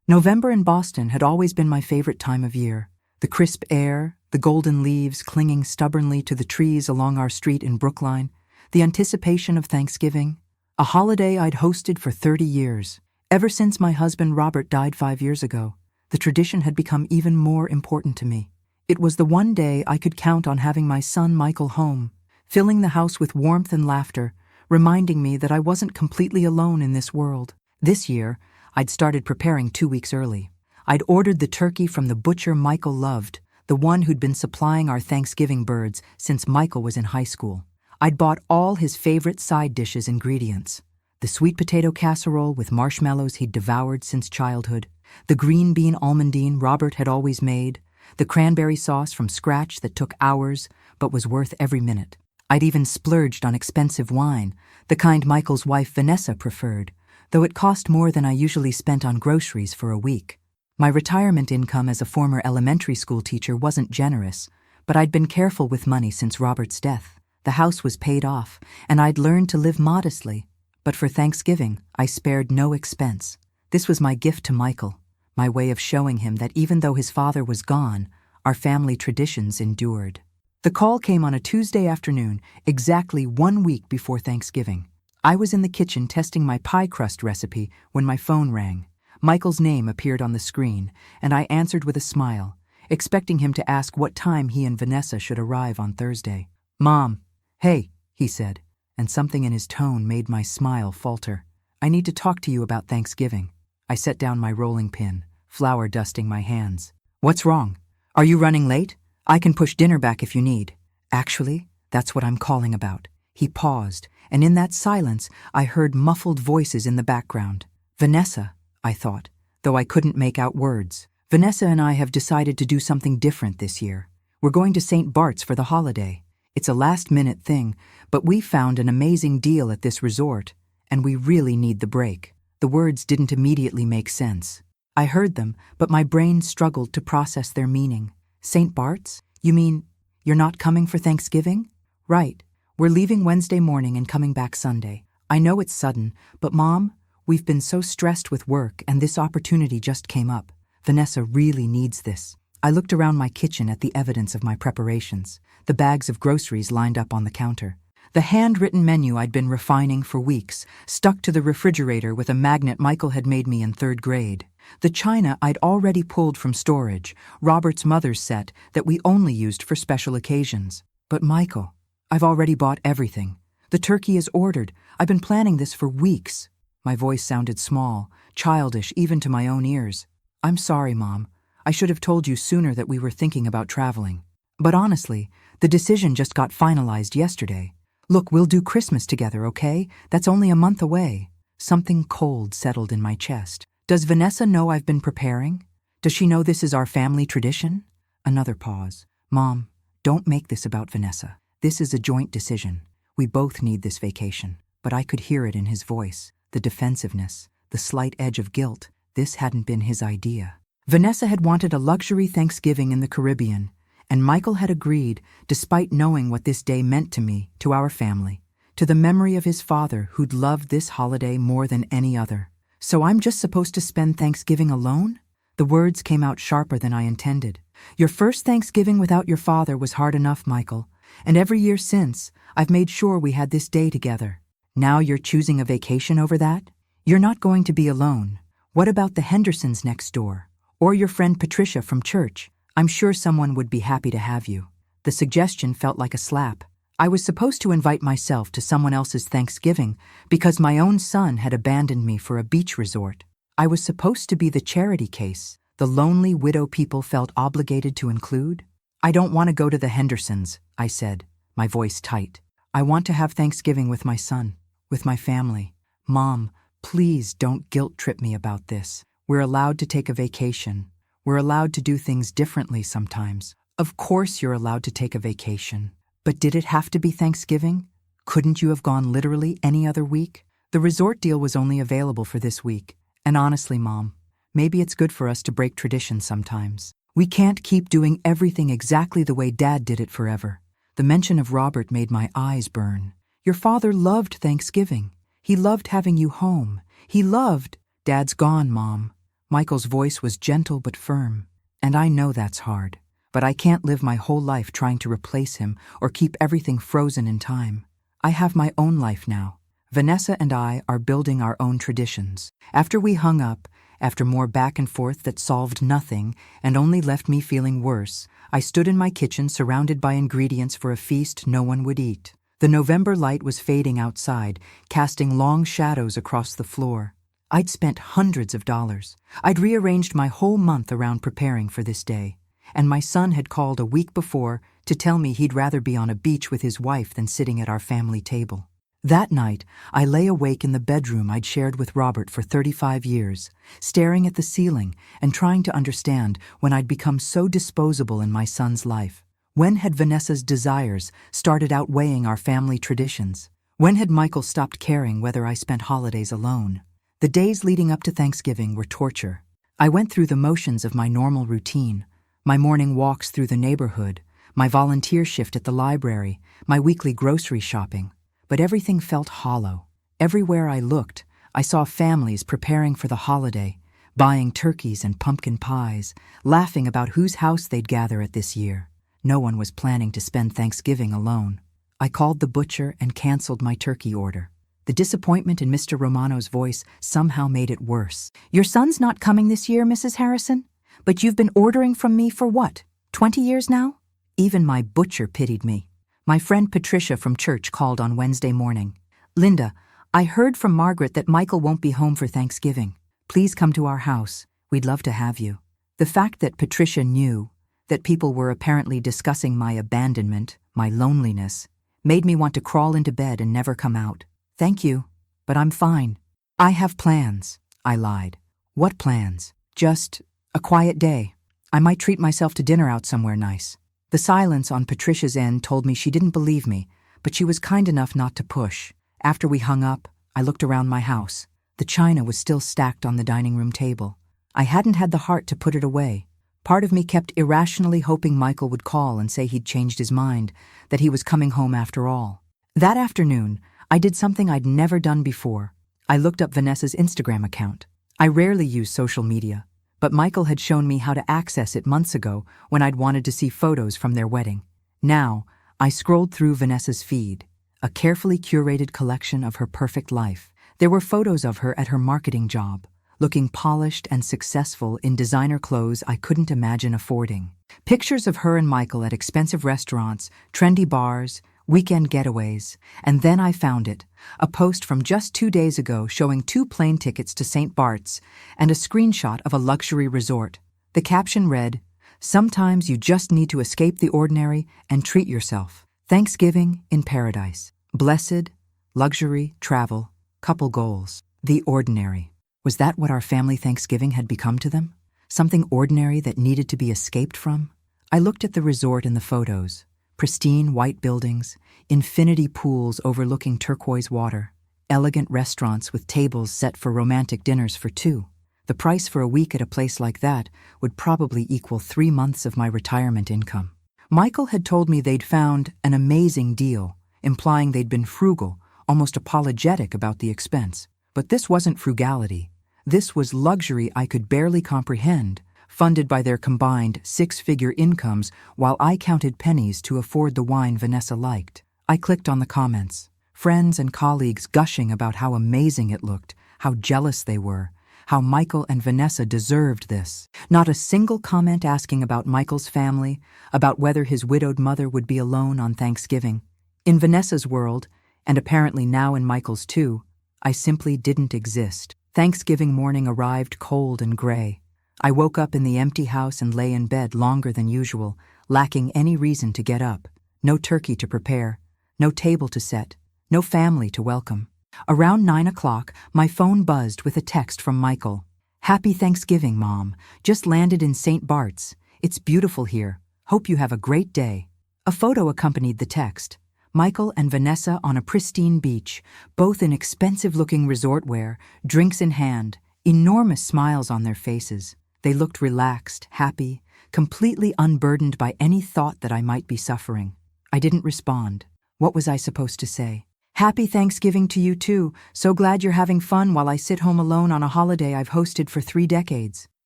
November in Boston had always been my favorite time of year. The crisp air, the golden leaves clinging stubbornly to the trees along our street in Brookline, the anticipation of Thanksgiving, a holiday I'd hosted for 30 years. Ever since my husband Robert died 5 years ago, the tradition had become even more important to me. It was the one day I could count on having my son Michael home, filling the house with warmth and laughter, reminding me that I wasn't completely alone in this world. This year, I'd started preparing 2 weeks early. I'd ordered the turkey from the butcher Michael loved, the one who'd been supplying our Thanksgiving birds since Michael was in high school. I'd bought all his favorite side dishes ingredients: the sweet potato casserole with marshmallows he'd devoured since childhood, the green bean almondine Robert had always made, the cranberry sauce from scratch that took hours but was worth every minute. I'd even splurged on expensive wine, the kind Michael's wife Vanessa preferred, though it cost more than I usually spent on groceries for a week. My retirement income as a former elementary school teacher wasn't generous, but I'd been careful with money since Robert's death. The house was paid off, and I'd learned to live modestly. But for Thanksgiving, I spared no expense. This was my gift to Michael, my way of showing him that even though his father was gone, our family traditions endured. The call came on a Tuesday afternoon, exactly 1 week before Thanksgiving. I was in the kitchen testing my pie crust recipe when my phone rang. Michael's name appeared on the screen, and I answered with a smile, expecting him to ask what time he and Vanessa should arrive on Thursday. "Mom, hey," he said, and something in his tone made my smile falter. "I need to talk to you about Thanksgiving." I set down my rolling pin, flour dusting my hands. "What's wrong? Are you running late? I can push dinner back if you need." "Actually, that's what I'm calling about." He paused, and in that silence I heard muffled voices in the background. "Vanessa," I thought, though I couldn't make out words. "Vanessa and I have decided to do something different this year. We're going to St. Bart's for the holiday. It's a last-minute thing, but we found an amazing deal at this resort, and we really need the break." The words didn't immediately make sense. I heard them, but my brain struggled to process their meaning. "St. Bart's? You mean you're not coming for Thanksgiving?" "Right. We're leaving Wednesday morning and coming back Sunday. I know it's sudden, but Mom, we've been so stressed with work and this opportunity just came up. Vanessa really needs this." I looked around my kitchen at the evidence of my preparations, the bags of groceries lined up on the counter. The handwritten menu I'd been refining for weeks, stuck to the refrigerator with a magnet Michael had made me in 3rd grade. The china I'd already pulled from storage, Robert's mother's set that we only used for special occasions. "But Michael, I've already bought everything. The turkey is ordered. I've been planning this for weeks." My voice sounded small, childish even to my own ears. "I'm sorry, Mom. I should have told you sooner that we were thinking about traveling. But honestly, the decision just got finalized yesterday. Look, we'll do Christmas together, okay? That's only a month away." Something cold settled in my chest. "Does Vanessa know I've been preparing? Does she know this is our family tradition?" Another pause. "Mom, don't make this about Vanessa. This is a joint decision. We both need this vacation." But I could hear it in his voice, the defensiveness, the slight edge of guilt. This hadn't been his idea. Vanessa had wanted a luxury Thanksgiving in the Caribbean, and Michael had agreed, despite knowing what this day meant to me, to our family, to the memory of his father who'd loved this holiday more than any other. "So I'm just supposed to spend Thanksgiving alone?" The words came out sharper than I intended. "Your first Thanksgiving without your father was hard enough, Michael, and every year since, I've made sure we had this day together. Now you're choosing a vacation over that? You're not going to be alone. What about the Hendersons next door? Or your friend Patricia from church? I'm sure someone would be happy to have you." The suggestion felt like a slap. I was supposed to invite myself to someone else's Thanksgiving because my own son had abandoned me for a beach resort. I was supposed to be the charity case, the lonely widow people felt obligated to include. "I don't want to go to the Hendersons," I said, my voice tight. "I want to have Thanksgiving with my son, with my family. Mom, please don't guilt-trip me about this. We're allowed to take a vacation. We're allowed to do things differently sometimes." "Of course you're allowed to take a vacation. But did it have to be Thanksgiving? Couldn't you have gone literally any other week?" The resort deal was only available for this week. And honestly, Mom, maybe it's good for us to break tradition sometimes. We can't keep doing everything exactly the way Dad did it forever. The mention of Robert made my eyes burn. "Your father loved Thanksgiving. He loved having you home. He loved—" "Dad's gone, Mom. Michael's voice was gentle but firm. And I know that's hard. But I can't live my whole life trying to replace him or keep everything frozen in time. I have my own life now. Vanessa and I are building our own traditions. After we hung up, after more back and forth that solved nothing and only left me feeling worse, I stood in my kitchen surrounded by ingredients for a feast no one would eat. The November light was fading outside, casting long shadows across the floor. I'd spent hundreds of dollars. I'd rearranged my whole month around preparing for this day. And my son had called a week before to tell me he'd rather be on a beach with his wife than sitting at our family table. That night, I lay awake in the bedroom I'd shared with Robert for 35 years, staring at the ceiling and trying to understand when I'd become so disposable in my son's life. When had Vanessa's desires started outweighing our family traditions? When had Michael stopped caring whether I spent holidays alone? The days leading up to Thanksgiving were torture. I went through the motions of my normal routine, my morning walks through the neighborhood, my volunteer shift at the library, my weekly grocery shopping. But everything felt hollow. Everywhere I looked, I saw families preparing for the holiday, buying turkeys and pumpkin pies, laughing about whose house they'd gather at this year. No one was planning to spend Thanksgiving alone. I called the butcher and canceled my turkey order. The disappointment in Mr. Romano's voice somehow made it worse. "Your son's not coming this year, Mrs. Harrison? But you've been ordering from me for what, 20 years now?" Even my butcher pitied me. My friend Patricia from church called on Wednesday morning. "Linda, I heard from Margaret that Michael won't be home for Thanksgiving. Please come to our house. We'd love to have you." The fact that Patricia knew, that people were apparently discussing my abandonment, my loneliness, made me want to crawl into bed and never come out. "Thank you, but I'm fine." "I have plans," I lied. "What plans?" "Just a quiet day. I might treat myself to dinner out somewhere nice." The silence on Patricia's end told me she didn't believe me, but she was kind enough not to push. After we hung up, I looked around my house. The china was still stacked on the dining room table. I hadn't had the heart to put it away. Part of me kept irrationally hoping Michael would call and say he'd changed his mind, that he was coming home after all. That afternoon, I did something I'd never done before. I looked up Vanessa's Instagram account. I rarely use social media, but Michael had shown me how to access it months ago when I'd wanted to see photos from their wedding. Now, I scrolled through Vanessa's feed, a carefully curated collection of her perfect life. There were photos of her at her marketing job, looking polished and successful in designer clothes I couldn't imagine affording. Pictures of her and Michael at expensive restaurants, trendy bars, weekend getaways. And then I found it, a post from just 2 days ago showing 2 plane tickets to St. Bart's and a screenshot of a luxury resort. The caption read, "Sometimes you just need to escape the ordinary and treat yourself. Thanksgiving in paradise. Blessed, luxury, travel, couple goals. The ordinary." Was that what our family Thanksgiving had become to them? Something ordinary that needed to be escaped from? I looked at the resort in the photos. Pristine white buildings, infinity pools overlooking turquoise water, elegant restaurants with tables set for romantic dinners for 2. The price for a week at a place like that would probably equal 3 months of my retirement income. Michael had told me they'd found an amazing deal, implying they'd been frugal, almost apologetic about the expense. But this wasn't frugality. This was luxury I could barely comprehend, funded by their combined 6-figure incomes while I counted pennies to afford the wine Vanessa liked. I clicked on the comments. Friends and colleagues gushing about how amazing it looked, how jealous they were, how Michael and Vanessa deserved this. Not a single comment asking about Michael's family, about whether his widowed mother would be alone on Thanksgiving. In Vanessa's world, and apparently now in Michael's too, I simply didn't exist. Thanksgiving morning arrived cold and gray. I woke up in the empty house and lay in bed longer than usual, lacking any reason to get up. No turkey to prepare, no table to set, no family to welcome. Around 9 o'clock, my phone buzzed with a text from Michael. "Happy Thanksgiving, Mom. Just landed in St. Bart's. It's beautiful here. Hope you have a great day." A photo accompanied the text. Michael and Vanessa on a pristine beach, both in expensive-looking resort wear, drinks in hand, enormous smiles on their faces. They looked relaxed, happy, completely unburdened by any thought that I might be suffering. I didn't respond. What was I supposed to say? Happy Thanksgiving to you too. So glad you're having fun while I sit home alone on a holiday I've hosted for 3 decades.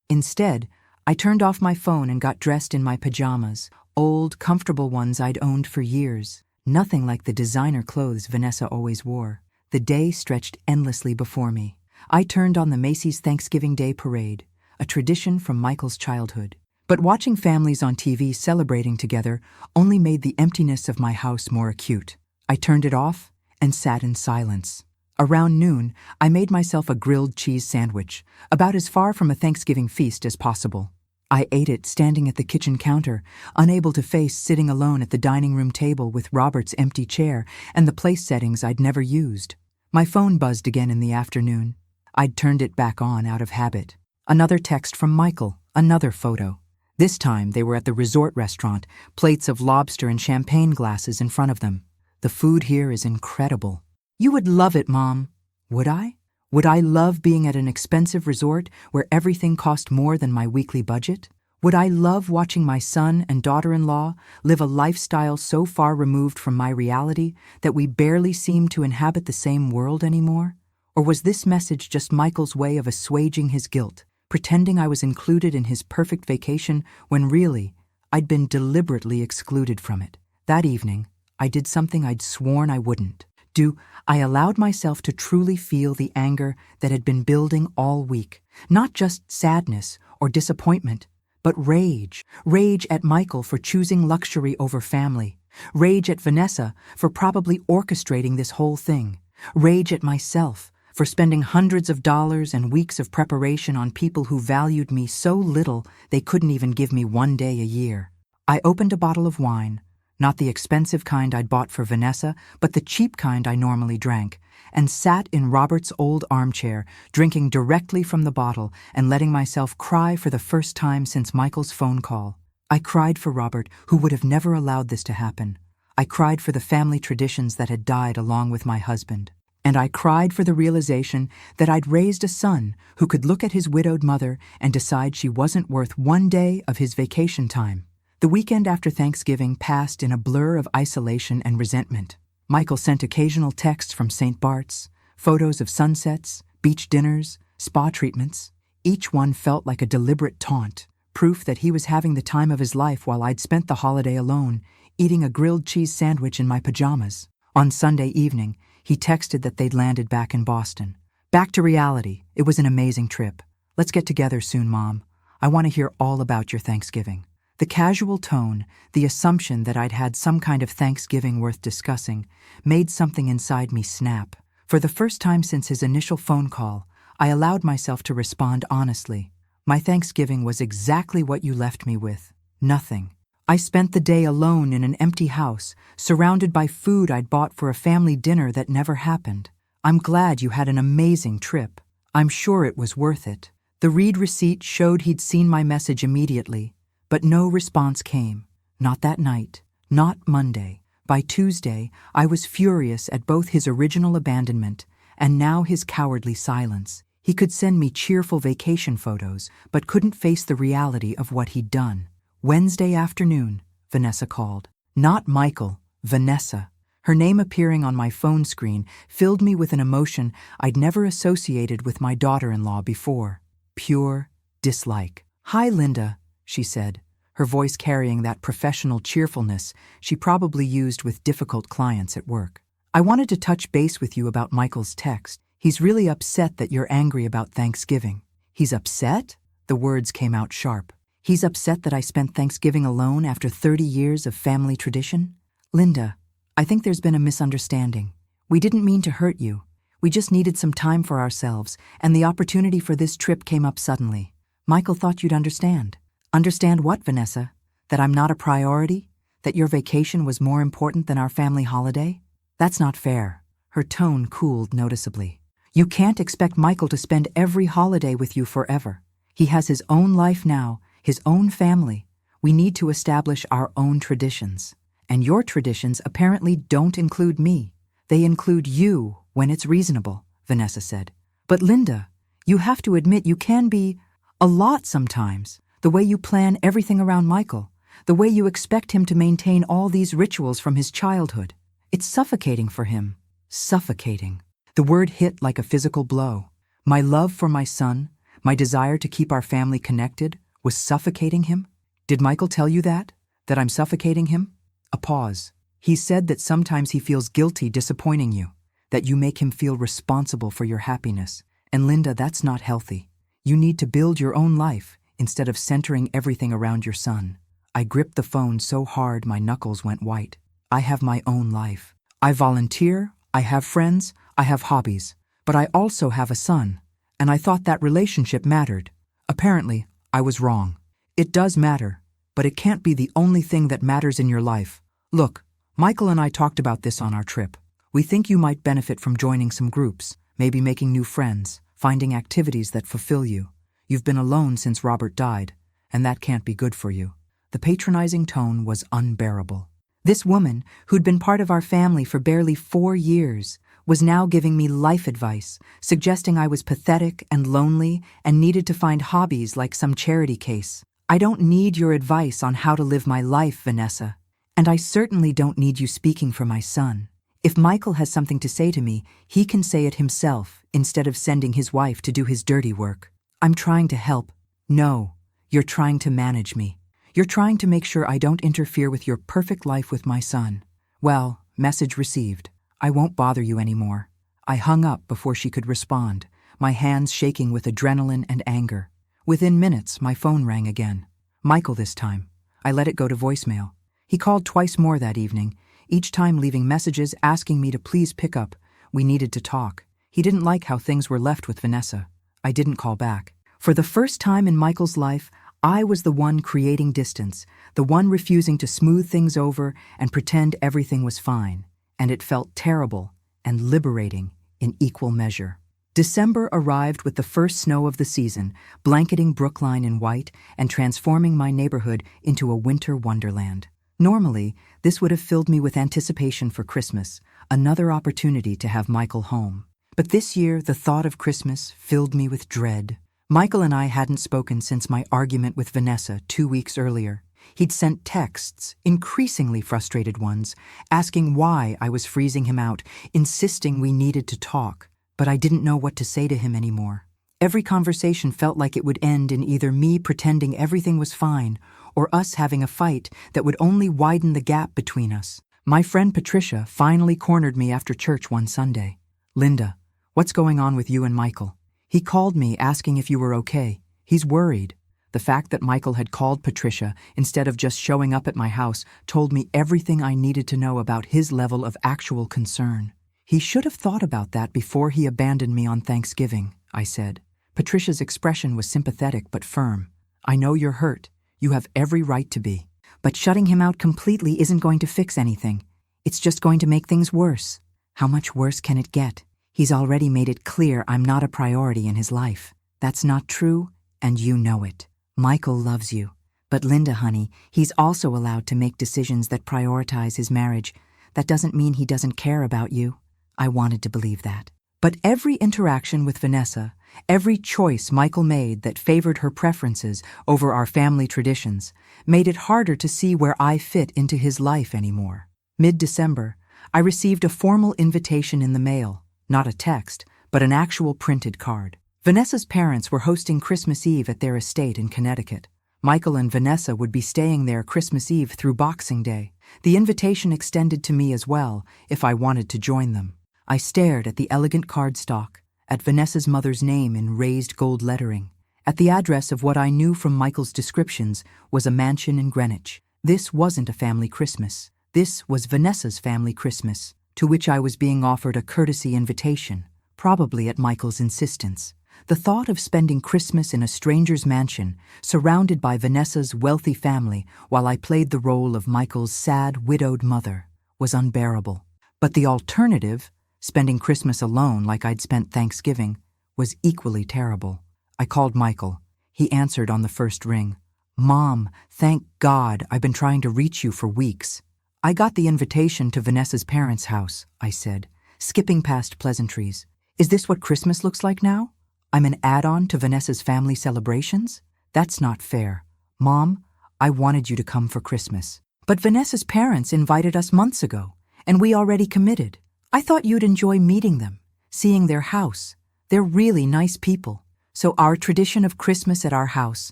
Instead, I turned off my phone and got dressed in my pajamas, old, comfortable ones I'd owned for years. Nothing like the designer clothes Vanessa always wore. The day stretched endlessly before me. I turned on the Macy's Thanksgiving Day Parade, a tradition from Michael's childhood. But watching families on TV celebrating together only made the emptiness of my house more acute. I turned it off and sat in silence. Around noon, I made myself a grilled cheese sandwich, about as far from a Thanksgiving feast as possible. I ate it standing at the kitchen counter, unable to face sitting alone at the dining room table with Robert's empty chair and the place settings I'd never used. My phone buzzed again in the afternoon. I'd turned it back on out of habit. Another text from Michael, another photo. This time they were at the resort restaurant, plates of lobster and champagne glasses in front of them. The food here is incredible. You would love it, Mom. Would I? Would I love being at an expensive resort where everything cost more than my weekly budget? Would I love watching my son and daughter-in-law live a lifestyle so far removed from my reality that we barely seem to inhabit the same world anymore? Or was this message just Michael's way of assuaging his guilt, pretending I was included in his perfect vacation when really I'd been deliberately excluded from it? That evening, I did something I'd sworn I wouldn't do. I allowed myself to truly feel the anger that had been building all week. Not just sadness or disappointment, but rage. Rage at Michael for choosing luxury over family. Rage at Vanessa for probably orchestrating this whole thing. Rage at myself for spending hundreds of dollars and weeks of preparation on people who valued me so little they couldn't even give me 1 day a year. I opened a bottle of wine, not the expensive kind I'd bought for Vanessa, but the cheap kind I normally drank, and sat in Robert's old armchair, drinking directly from the bottle and letting myself cry for the first time since Michael's phone call. I cried for Robert, who would have never allowed this to happen. I cried for the family traditions that had died along with my husband. And I cried for the realization that I'd raised a son who could look at his widowed mother and decide she wasn't worth 1 day of his vacation time. The weekend after Thanksgiving passed in a blur of isolation and resentment. Michael sent occasional texts from St. Bart's, photos of sunsets, beach dinners, spa treatments. Each one felt like a deliberate taunt, proof that he was having the time of his life while I'd spent the holiday alone, eating a grilled cheese sandwich in my pajamas. On Sunday evening, he texted that they'd landed back in Boston. Back to reality. It was an amazing trip. Let's get together soon, Mom. I want to hear all about your Thanksgiving. The casual tone, the assumption that I'd had some kind of Thanksgiving worth discussing, made something inside me snap. For the first time since his initial phone call, I allowed myself to respond honestly. My Thanksgiving was exactly what you left me with. Nothing. I spent the day alone in an empty house, surrounded by food I'd bought for a family dinner that never happened. I'm glad you had an amazing trip. I'm sure it was worth it. The read receipt showed he'd seen my message immediately. But no response came. Not that night. Not Monday. By Tuesday, I was furious at both his original abandonment and now his cowardly silence. He could send me cheerful vacation photos, but couldn't face the reality of what he'd done. Wednesday afternoon, Vanessa called. Not Michael, Vanessa. Her name appearing on my phone screen filled me with an emotion I'd never associated with my daughter-in-law before. Pure dislike. "Hi, Linda," she said, her voice carrying that professional cheerfulness she probably used with difficult clients at work. "I wanted to touch base with you about Michael's text. He's really upset that you're angry about Thanksgiving." "He's upset?" The words came out sharp. "He's upset that I spent Thanksgiving alone after 30 years of family tradition?" "Linda, I think there's been a misunderstanding. We didn't mean to hurt you. We just needed some time for ourselves, and the opportunity for this trip came up suddenly. Michael thought you'd understand." "Understand what, Vanessa? That I'm not a priority? That your vacation was more important than our family holiday? That's not fair." Her tone cooled noticeably. "You can't expect Michael to spend every holiday with you forever. He has his own life now, his own family. We need to establish our own traditions. And your traditions apparently don't include me. They include you when it's reasonable," Vanessa said. "But Linda, you have to admit you can be a lot sometimes. The way you plan everything around Michael, the way you expect him to maintain all these rituals from his childhood. It's suffocating for him." Suffocating. The word hit like a physical blow. My love for my son, my desire to keep our family connected, was suffocating him? Did Michael tell you that? That I'm suffocating him? A pause. He said that sometimes he feels guilty disappointing you, that you make him feel responsible for your happiness. And Linda, that's not healthy. You need to build your own life instead of centering everything around your son. I gripped the phone so hard my knuckles went white. I have my own life. I volunteer, I have friends, I have hobbies. But I also have a son, and I thought that relationship mattered. Apparently, I was wrong. It does matter, but it can't be the only thing that matters in your life. Look, Michael and I talked about this on our trip. We think you might benefit from joining some groups, maybe making new friends, finding activities that fulfill you. You've been alone since Robert died, and that can't be good for you. The patronizing tone was unbearable. This woman, who'd been part of our family for barely 4 years, was now giving me life advice, suggesting I was pathetic and lonely and needed to find hobbies like some charity case. I don't need your advice on how to live my life, Vanessa. And I certainly don't need you speaking for my son. If Michael has something to say to me, he can say it himself instead of sending his wife to do his dirty work. I'm trying to help. No, you're trying to manage me. You're trying to make sure I don't interfere with your perfect life with my son. Well, message received. I won't bother you anymore. I hung up before she could respond, my hands shaking with adrenaline and anger. Within minutes, my phone rang again. Michael this time. I let it go to voicemail. He called twice more that evening, each time leaving messages asking me to please pick up. We needed to talk. He didn't like how things were left with Vanessa. I didn't call back. For the first time in Michael's life, I was the one creating distance, the one refusing to smooth things over and pretend everything was fine. And it felt terrible and liberating in equal measure. December arrived with the first snow of the season, blanketing Brookline in white and transforming my neighborhood into a winter wonderland. Normally, this would have filled me with anticipation for Christmas, another opportunity to have Michael home. But this year, the thought of Christmas filled me with dread. Michael and I hadn't spoken since my argument with Vanessa 2 weeks earlier. He'd sent texts, increasingly frustrated ones, asking why I was freezing him out, insisting we needed to talk. But I didn't know what to say to him anymore. Every conversation felt like it would end in either me pretending everything was fine or us having a fight that would only widen the gap between us. My friend Patricia finally cornered me after church one Sunday. Linda, what's going on with you and Michael? He called me asking if you were okay. He's worried. The fact that Michael had called Patricia instead of just showing up at my house told me everything I needed to know about his level of actual concern. He should have thought about that before he abandoned me on Thanksgiving, I said. Patricia's expression was sympathetic but firm. I know you're hurt. You have every right to be. But shutting him out completely isn't going to fix anything. It's just going to make things worse. How much worse can it get? He's already made it clear I'm not a priority in his life. That's not true, and you know it. Michael loves you. But Linda, honey, he's also allowed to make decisions that prioritize his marriage. That doesn't mean he doesn't care about you. I wanted to believe that. But every interaction with Vanessa, every choice Michael made that favored her preferences over our family traditions, made it harder to see where I fit into his life anymore. Mid-December, I received a formal invitation in the mail, not a text, but an actual printed card. Vanessa's parents were hosting Christmas Eve at their estate in Connecticut. Michael and Vanessa would be staying there Christmas Eve through Boxing Day. The invitation extended to me as well, if I wanted to join them. I stared at the elegant cardstock, at Vanessa's mother's name in raised gold lettering, at the address of what I knew from Michael's descriptions was a mansion in Greenwich. This wasn't a family Christmas. This was Vanessa's family Christmas, to which I was being offered a courtesy invitation, probably at Michael's insistence. The thought of spending Christmas in a stranger's mansion, surrounded by Vanessa's wealthy family while I played the role of Michael's sad, widowed mother, was unbearable. But the alternative, spending Christmas alone like I'd spent Thanksgiving, was equally terrible. I called Michael. He answered on the first ring. Mom, thank God, I've been trying to reach you for weeks. I got the invitation to Vanessa's parents' house, I said, skipping past pleasantries. Is this what Christmas looks like now? I'm an add-on to Vanessa's family celebrations? That's not fair. Mom, I wanted you to come for Christmas. But Vanessa's parents invited us months ago, and we already committed. I thought you'd enjoy meeting them, seeing their house. They're really nice people. So our tradition of Christmas at our house,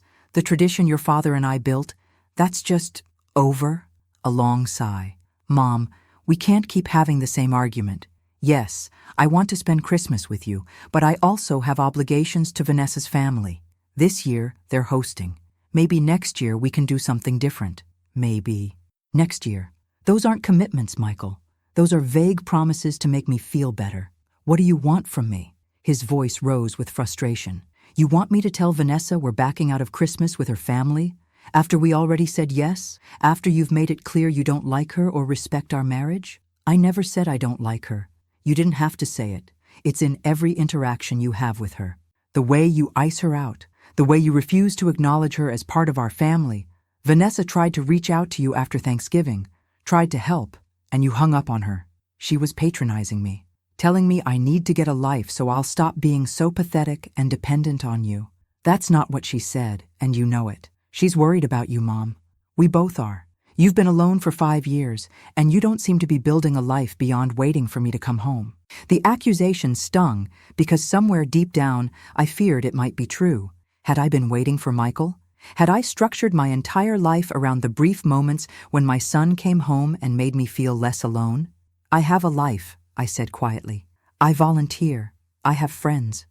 the tradition your father and I built, that's just over?" A long sigh. "Mom, we can't keep having the same argument. Yes, I want to spend Christmas with you, but I also have obligations to Vanessa's family. This year, they're hosting. Maybe next year we can do something different. Maybe. Next year. Those aren't commitments, Michael. Those are vague promises to make me feel better. What do you want from me?" His voice rose with frustration. "You want me to tell Vanessa we're backing out of Christmas with her family? After we already said yes? After you've made it clear you don't like her or respect our marriage?" "I never said I don't like her. You didn't have to say it. It's in every interaction you have with her. The way you ice her out, the way you refuse to acknowledge her as part of our family. Vanessa tried to reach out to you after Thanksgiving, tried to help, and you hung up on her. She was patronizing me, telling me I need to get a life so I'll stop being so pathetic and dependent on you. That's not what she said, and you know it. She's worried about you, Mom. We both are. You've been alone for 5 years, and you don't seem to be building a life beyond waiting for me to come home." The accusation stung because somewhere deep down I feared it might be true. Had I been waiting for Michael? Had I structured my entire life around the brief moments when my son came home and made me feel less alone? "I have a life," I said quietly. "I volunteer. I have friends.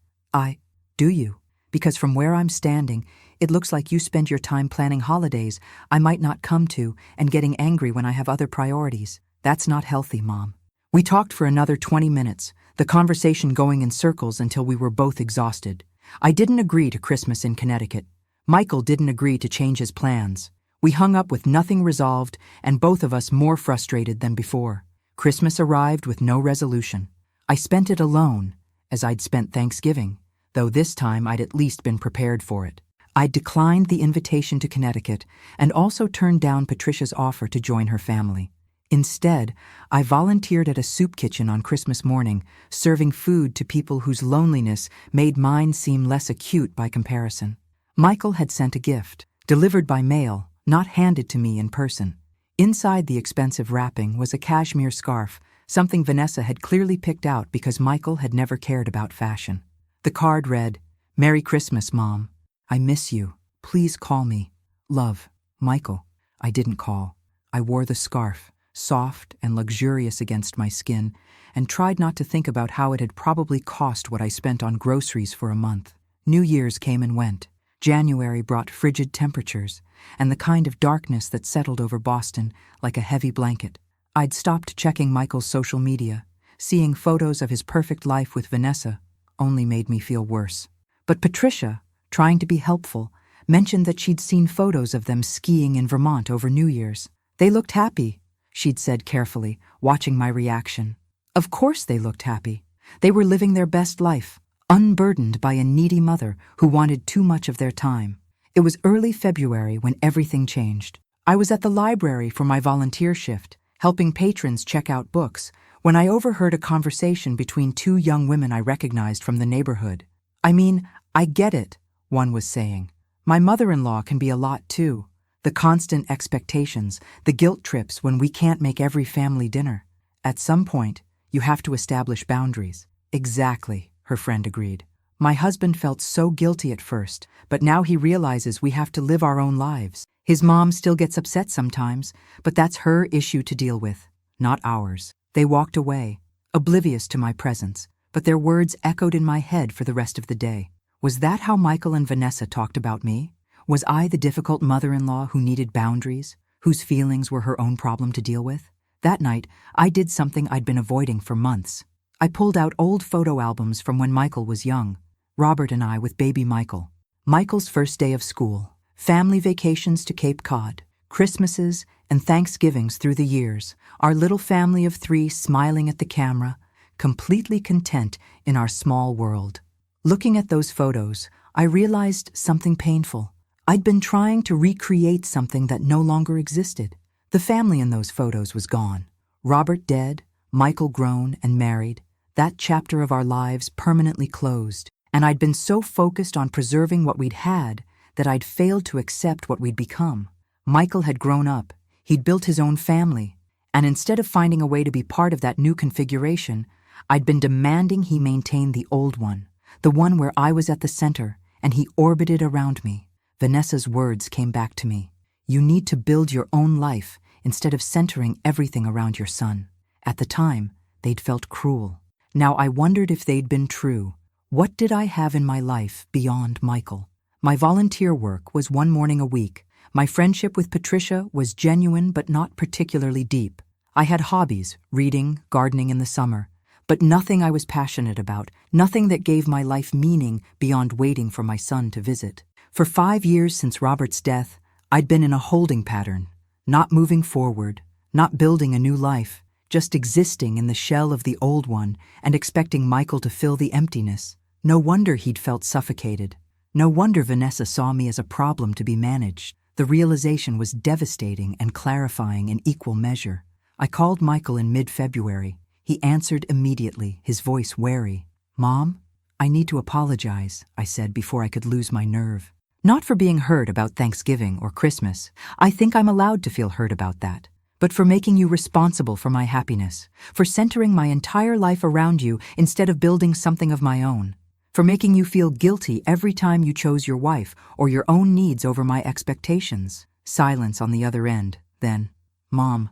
Do you? Because from where I'm standing, it looks like you spend your time planning holidays I might not come to and getting angry when I have other priorities. That's not healthy, Mom." We talked for another 20 minutes, the conversation going in circles until we were both exhausted. I didn't agree to Christmas in Connecticut. Michael didn't agree to change his plans. We hung up with nothing resolved and both of us more frustrated than before. Christmas arrived with no resolution. I spent it alone, as I'd spent Thanksgiving, though this time I'd at least been prepared for it. I declined the invitation to Connecticut and also turned down Patricia's offer to join her family. Instead, I volunteered at a soup kitchen on Christmas morning, serving food to people whose loneliness made mine seem less acute by comparison. Michael had sent a gift, delivered by mail, not handed to me in person. Inside the expensive wrapping was a cashmere scarf, something Vanessa had clearly picked out because Michael had never cared about fashion. The card read, "Merry Christmas, Mom. I miss you. Please call me. Love, Michael." I didn't call. I wore the scarf, soft and luxurious against my skin, and tried not to think about how it had probably cost what I spent on groceries for a month. New Year's came and went. January brought frigid temperatures and the kind of darkness that settled over Boston like a heavy blanket. I'd stopped checking Michael's social media. Seeing photos of his perfect life with Vanessa only made me feel worse. But Patricia, trying to be helpful, mentioned that she'd seen photos of them skiing in Vermont over New Year's. "They looked happy," she'd said carefully, watching my reaction. Of course they looked happy. They were living their best life, unburdened by a needy mother who wanted too much of their time. It was early February when everything changed. I was at the library for my volunteer shift, helping patrons check out books, when I overheard a conversation between 2 young women I recognized from the neighborhood. "I mean, I get it," one was saying. "My mother-in-law can be a lot too. The constant expectations, the guilt trips when we can't make every family dinner. At some point, you have to establish boundaries." "Exactly," her friend agreed. "My husband felt so guilty at first, but now he realizes we have to live our own lives. His mom still gets upset sometimes, but that's her issue to deal with, not ours." They walked away, oblivious to my presence, but their words echoed in my head for the rest of the day. Was that how Michael and Vanessa talked about me? Was I the difficult mother-in-law who needed boundaries, whose feelings were her own problem to deal with? That night, I did something I'd been avoiding for months. I pulled out old photo albums from when Michael was young, Robert and I with baby Michael. Michael's first day of school, family vacations to Cape Cod, Christmases and Thanksgivings through the years, our little family of 3 smiling at the camera, completely content in our small world. Looking at those photos, I realized something painful. I'd been trying to recreate something that no longer existed. The family in those photos was gone. Robert dead, Michael grown and married, that chapter of our lives permanently closed. And I'd been so focused on preserving what we'd had that I'd failed to accept what we'd become. Michael had grown up, he'd built his own family, And instead of finding a way to be part of that new configuration, I'd been demanding he maintain the old one, the one where I was at the center and he orbited around me. Vanessa's words came back to me. You need to build your own life instead of centering everything around your son. At the time, they'd felt cruel. Now I wondered if they'd been true. What did I have in my life beyond Michael? My volunteer work was one morning a week. My friendship with Patricia was genuine but not particularly deep. I had hobbies, reading, gardening in the summer, but nothing I was passionate about, nothing that gave my life meaning beyond waiting for my son to visit. For 5 years since Robert's death, I'd been in a holding pattern, not moving forward, not building a new life, just existing in the shell of the old one and expecting Michael to fill the emptiness. No wonder he'd felt suffocated. No wonder Vanessa saw me as a problem to be managed. The realization was devastating and clarifying in equal measure. I called Michael in mid-February. He answered immediately, his voice wary. "Mom, I need to apologize," I said before I could lose my nerve. Not for being hurt about Thanksgiving or Christmas. I think I'm allowed to feel hurt about that. But for making you responsible for my happiness, for centering my entire life around you instead of building something of my own, for making you feel guilty every time you chose your wife or your own needs over my expectations. Silence on the other end. Then, "Mom,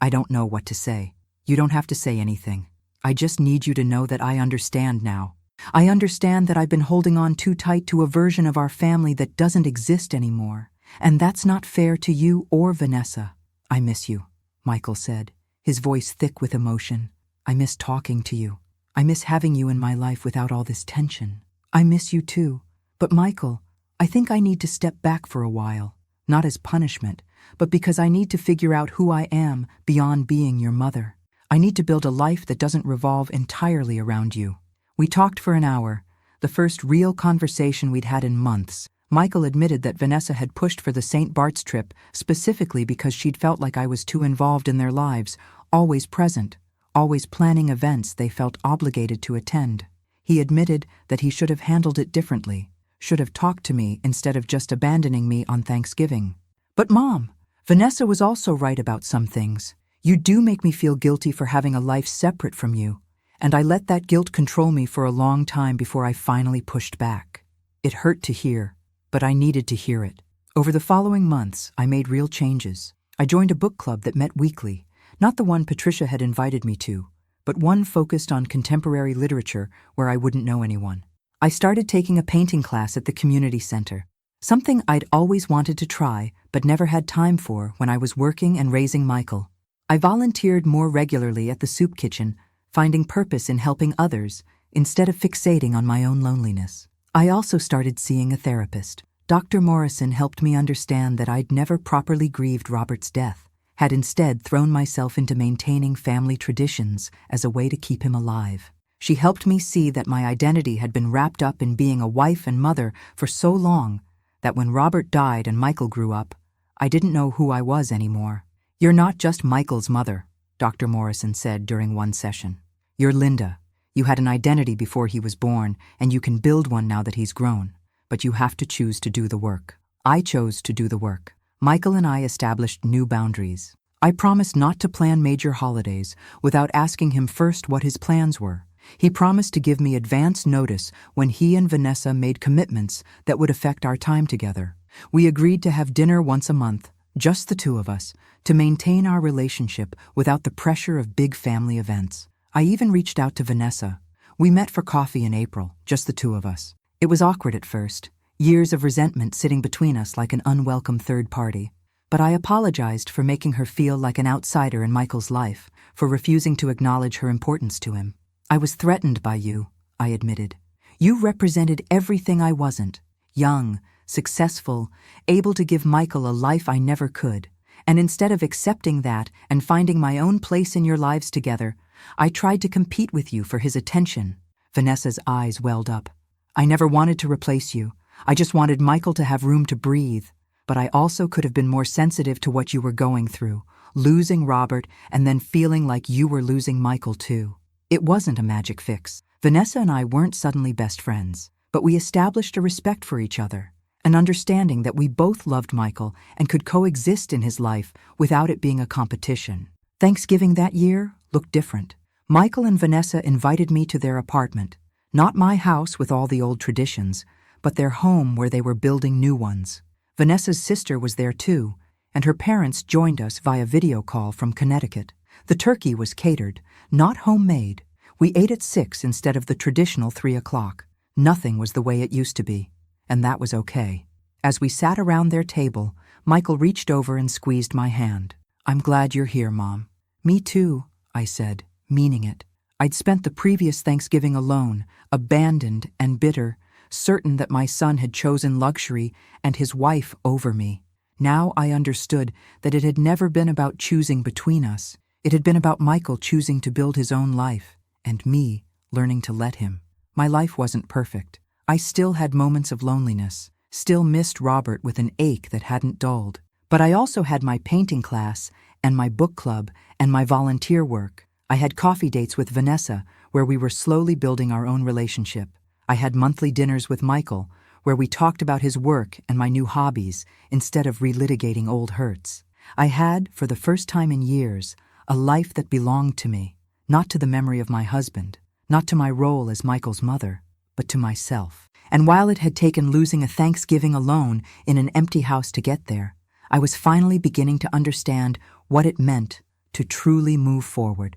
I don't know what to say." "You don't have to say anything. I just need you to know that I understand now. I understand that I've been holding on too tight to a version of our family that doesn't exist anymore, and that's not fair to you or Vanessa." "I miss you," Michael said, his voice thick with emotion. "I miss talking to you. I miss having you in my life without all this tension. I miss you too. But Michael, I think I need to step back for a while, not as punishment, but because I need to figure out who I am beyond being your mother. I need to build a life that doesn't revolve entirely around you." We talked for an hour, the first real conversation we'd had in months. Michael admitted that Vanessa had pushed for the St. Bart's trip specifically because she'd felt like I was too involved in their lives, always present, always planning events they felt obligated to attend. He admitted that he should have handled it differently, should have talked to me instead of just abandoning me on Thanksgiving. "But Mom, Vanessa was also right about some things. You do make me feel guilty for having a life separate from you, and I let that guilt control me for a long time before I finally pushed back. It hurt to hear, but I needed to hear it. Over the following months, I made real changes. I joined a book club that met weekly, not the one Patricia had invited me to, but one focused on contemporary literature where I wouldn't know anyone. I started taking a painting class at the community center, something I'd always wanted to try but never had time for when I was working and raising Michael. I volunteered more regularly at the soup kitchen, finding purpose in helping others instead of fixating on my own loneliness. I also started seeing a therapist. Dr. Morrison helped me understand that I'd never properly grieved Robert's death, had instead thrown myself into maintaining family traditions as a way to keep him alive. She helped me see that my identity had been wrapped up in being a wife and mother for so long that when Robert died and Michael grew up, I didn't know who I was anymore. "You're not just Michael's mother," Dr. Morrison said during one session. "You're Linda. You had an identity before he was born, and you can build one now that he's grown. But you have to choose to do the work." I chose to do the work. Michael and I established new boundaries. I promised not to plan major holidays without asking him first what his plans were. He promised to give me advance notice when he and Vanessa made commitments that would affect our time together. We agreed to have dinner once a month, just the two of us, to maintain our relationship without the pressure of big family events. I even reached out to Vanessa. We met for coffee in April, just the two of us. It was awkward at first, years of resentment sitting between us like an unwelcome third party. But I apologized for making her feel like an outsider in Michael's life, for refusing to acknowledge her importance to him. "I was threatened by you," I admitted. "You represented everything I wasn't. Young, successful, able to give Michael a life I never could. And instead of accepting that and finding my own place in your lives together, I tried to compete with you for his attention." Vanessa's eyes welled up. "I never wanted to replace you. I just wanted Michael to have room to breathe. But I also could have been more sensitive to what you were going through, losing Robert and then feeling like you were losing Michael too. It wasn't a magic fix. Vanessa and I weren't suddenly best friends, but we established a respect for each other, an understanding that we both loved Michael and could coexist in his life without it being a competition." Thanksgiving that year looked different. Michael and Vanessa invited me to their apartment, not my house with all the old traditions, but their home where they were building new ones. Vanessa's sister was there too, and her parents joined us via video call from Connecticut. The turkey was catered, not homemade. We ate at 6 instead of the traditional 3 o'clock. Nothing was the way it used to be, and that was okay. As we sat around their table, Michael reached over and squeezed my hand. "I'm glad you're here, Mom." "Me too," I said, meaning it. I'd spent the previous Thanksgiving alone, abandoned and bitter, certain that my son had chosen luxury and his wife over me. Now I understood that it had never been about choosing between us. It had been about Michael choosing to build his own life, and me learning to let him. My life wasn't perfect. I still had moments of loneliness, still missed Robert with an ache that hadn't dulled. But I also had my painting class and my book club and my volunteer work. I had coffee dates with Vanessa, where we were slowly building our own relationship. I had monthly dinners with Michael, where we talked about his work and my new hobbies instead of relitigating old hurts. I had, for the first time in years, a life that belonged to me, not to the memory of my husband, not to my role as Michael's mother, but to myself. And while it had taken losing a Thanksgiving alone in an empty house to get there, I was finally beginning to understand what it meant to truly move forward.